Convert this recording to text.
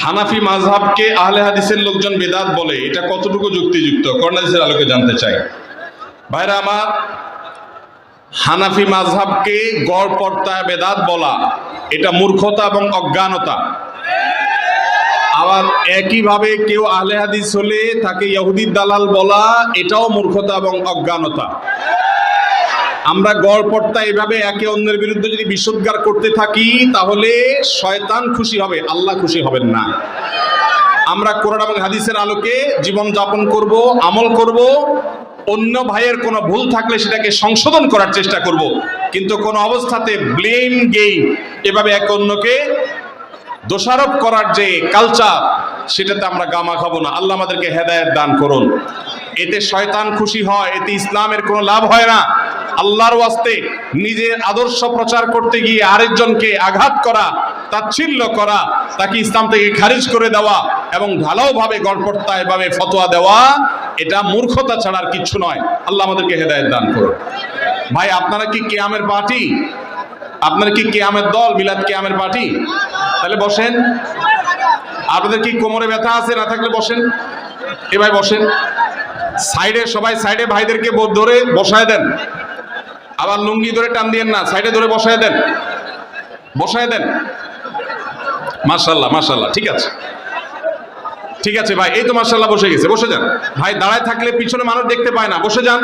হানাফি মাযহাবকে আহলে হাদিসের লোকজন বেদাত বলে, এটা কতটুকু যুক্তিযুক্ত কোরআন হাদিসের আলোকে জানতে চাই। ভাইরা আমার, হানাফি মাযহাবকে গড় পর্দায় বেদাত বলা এটা মূর্খতা এবং অজ্ঞানতা। আবার একইভাবে কেউ আহলে হাদিস হলে তাকে ইহুদির দালাল বলা এটাও মূর্খতা এবং অজ্ঞানতা। আমরা গড় পর্দায় এভাবে একে অন্যের বিরুদ্ধে যদি বিশুদ্ধার করতে থাকি তাহলে শয়তান খুশি হবে, আল্লাহ খুশি হবেন না। আমরা কোরআন এবং হাদিসের আলোকে জীবন যাপন করব, আমল করব, অন্য ভাইয়ের কোনো ভুল থাকলে সেটাকে সংশোধন করার চেষ্টা করব, কিন্তু কোনো অবস্থাতে ব্লেম গেম এভাবে একে অন্যকে দোষারোপ করার যে কালচার সেটাতে আমরা গামা খাবো না। আল্লাহ আমাদেরকে হেদায়েত দান করুন। এতে শয়তান খুশি হয়, এতে ইসলামের কোনো লাভ হয় না। আল্লাহর ওয়াস্তে নিজের আদর্শ প্রচার করতে গিয়ে আরেকজনকে আঘাত করা, তাচ্ছিল্য করা, তাকে ইসলাম থেকে খারিজ করে দেওয়া এবং ঢালাওভাবে গড়পড়তা এভাবে ফতোয়া দেওয়া, এটা মূর্খতা ছাড়া আর কিচ্ছু নয়। আল্লাহ আমাদেরকে হেদায়েত দান করুন। ভাই, আপনারা কি কিয়ামের পার্টি? আপনারা কি কিয়ামের দল, মিলাদ কিয়ামের পার্টি? তাহলে বসেন। আপনাদের কি কোমরে ব্যথা আছে? না থাকলে বসেন। এ ভাই বসেন। সাইডে সবাই সাইডে ভাইদেরকে ধরে বসায় দেন। আবার লুঙ্গি ধরে টান দিয়েন না, সাইডে ধরে বসায় দেন, বসায় দেন। মাশাআল্লাহ মাশাআল্লাহ, ঠিক আছে ঠিক আছে ভাই, এই তো মাশাআল্লাহ বসে গেছে। বসে যান ভাই, দাঁড়ায় থাকলে পিছনে মানুষ দেখতে পায় না, বসে যান।